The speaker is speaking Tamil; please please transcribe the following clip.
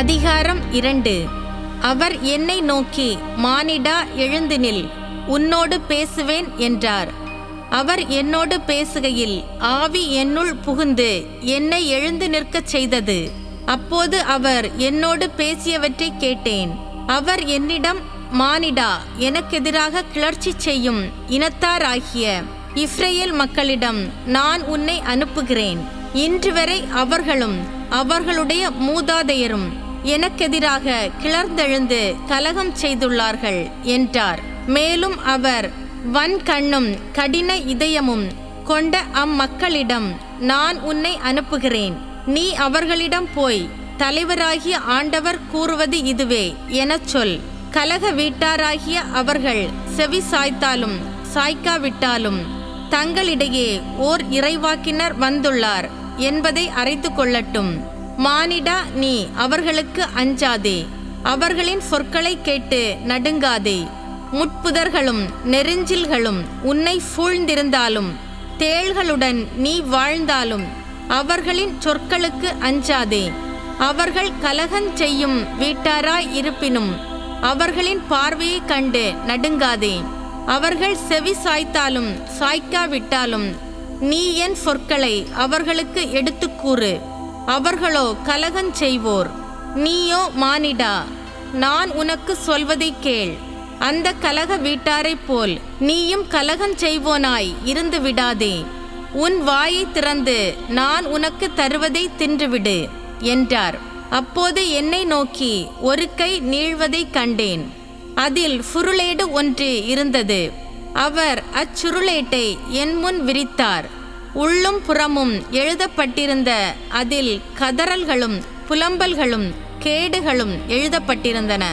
அதிகாரம் 2. அவர் என்னை நோக்கி, மானிடா, எழுந்து நில், உன்னோடு பேசுவேன் என்றார். அவர் என்னோடு பேசுகையில் ஆவி என்னுள் புகுந்து என்னை எழுந்து நிற்கச் செய்தது. அப்போது அவர் என்னோடு பேசியவற்றை கேட்டேன். அவர் என்னிடம், மானிடா, எனக்கெதிராக கிளர்ச்சி செய்யும் இனத்தாராகிய இஸ்ரவேல் மக்களிடம் நான் உன்னை அனுப்புகிறேன். இன்று வரை அவர்களும் அவர்களுடைய மூதாதையரும் எனக்கெதிராக கிளர்ந்தெழுந்து கலகம் செய்துள்ளார்கள் என்றார். மேலும் அவர், வன்கண்ணும் கடின இதயமும் கொண்ட அம்மக்களிடம் நான் உன்னை அனுப்புகிறேன். நீ அவர்களிடம் போய், தலைவராகிய ஆண்டவர் கூறுவது இதுவே எனச் சொல். கலக வீட்டாராகிய அவர்கள் செவி சாய்த்தாலும் சாய்க்காவிட்டாலும் தங்களிடையே ஓர் இறைவாக்கினர் வந்துள்ளார் என்பதை அறிந்து கொள்ளட்டும். மானிடா, நீ அவர்களுக்கு அஞ்சாதே, அவர்களின் சொற்களை கேட்டு நடுங்காதே. முட்புதர்களும் நெருஞ்சில்களும் உன்னை சூழ்ந்திருந்தாலும் தேள்களுடன் நீ வாழ்ந்தாலும் அவர்களின் சொற்களுக்கு அஞ்சாதே. அவர்கள் கலகம் செய்யும் வீட்டாராய் இருப்பினும் அவர்களின் பார்வையை கண்டு நடுங்காதே. அவர்கள் செவி சாய்த்தாலும் சாய்க்காவிட்டாலும் நீ என் சொற்களை அவர்களுக்கு எடுத்துக்கூறு. அவர்களோ கலகம் செய்வோர். நீயோ, மானிடா, நான் உனக்கு சொல்வதை கேள். அந்த கலக வீட்டாரைப் போல் நீயும் கலகம் செய்வோனாய் இருந்து விடாதே. உன் வாயை திறந்து நான் உனக்கு தருவதை தின்றுவிடு என்றார். அப்போது என்னை நோக்கி ஒரு கை நீள்வதை கண்டேன். அதில் சுருளேடு ஒன்று இருந்தது. அவர் அச்சுருளேட்டை என் முன் விரித்தார். உள்ளும் புறமும் எழுதப்பட்டிருந்த அதில் கதறல்களும் புலம்பல்களும் கேடுகளும் எழுதப்பட்டிருந்தன.